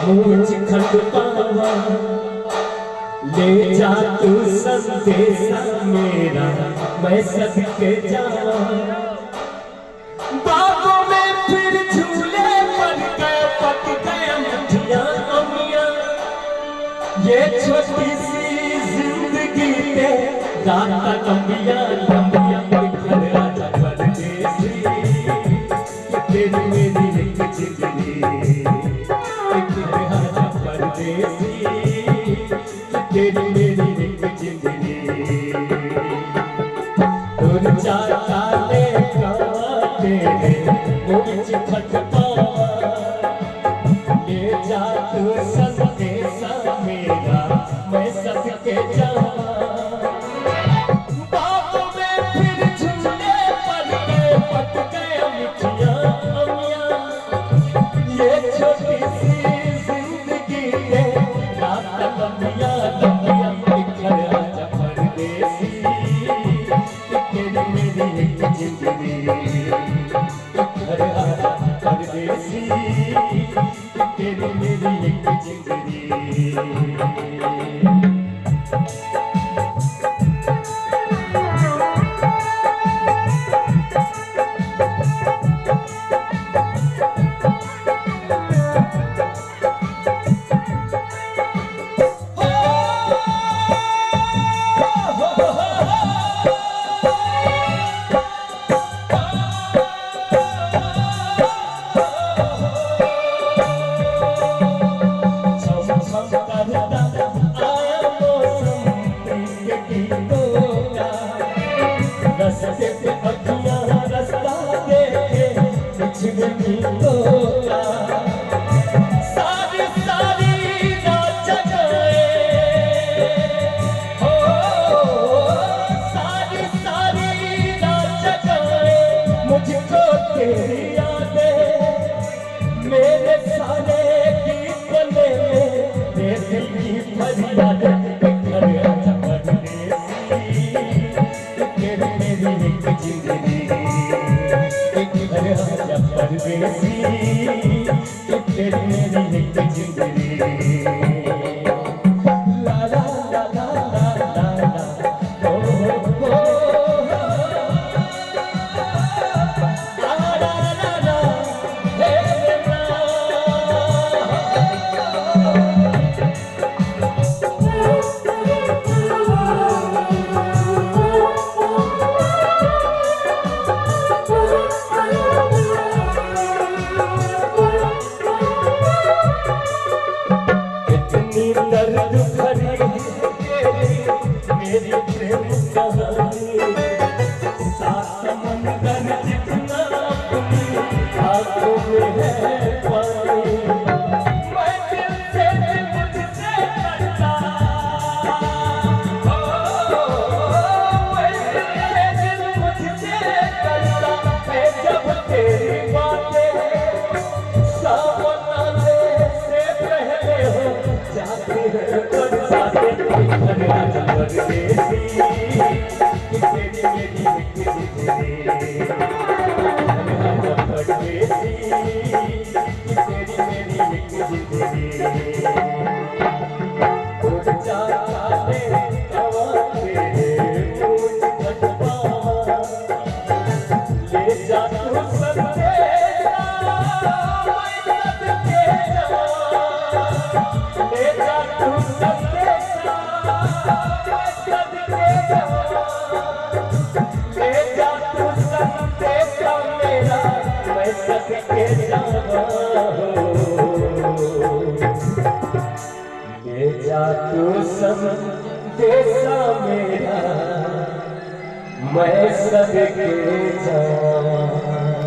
मुझ खंड पावा ले जा तू संदेशा मेरा मैं सबके जावा। बागों में फिर झूले पड़ गए पक गए मुठिया अमिया। ये छोटी सी जिंदगी के रात लंबिया लंबिया घर आजा परदेसी तेरी मेरी एक जिंदगी घर आजा परदेसी तेरी मेरी एक जिंदगी। तुर जाता ले काटे मुझ खटपावा ले जा तू संदेशा मेरा मैं सबके जावा। बागों में फिर झूले पड़ गए पक गए मिठिया अमिया। ये छोटी सी जिंदगी के रात लंबिया लंबिया घर आजा परदेसी तेरी मेरी एक जिंदगी घर आजा परदेसी तेरी मेरी एक जिंदगी। रस्ते पे अखियां रास्ता देखे पिछड़े गीतों सारी सारी रात जगाए हो सारी सारी रात जगाए मुझको तेरी यादें मेरे सारे गीत बने मेरे दिल की फरियाद घर आजा परदेसी तेरी मेरी एक जिंदगी घर आजा परदेसी तेरी मेरी एक जिंदगी। ला ला ला ला ला ला ला ओ ला ला ला ला हे दर्द भरी मेरी प्रेम कहानी सात समंदर जितना अपनी आंखों में है पानी। मैं दिल से मुझसे करता मैं दिल से मुझसे करता है जब तेरी बातें सामने से पहले हो जाती है बरसातें घर आजा परदेसी तेरी मेरी एक जिंदगी घर आजा परदेसी तेरी मेरी एक जिंदगी। उड़ जाता है हवा तेरे मुझ खटपावा ले जा तू संदेशा मैं सबके जावा। ले जा तू संदेशा मैं सबके जावा। ले जा तू संदेशा मेरा मैं सबके जावा। ले जा तू संदेशा मेरा मैं सबके जावा।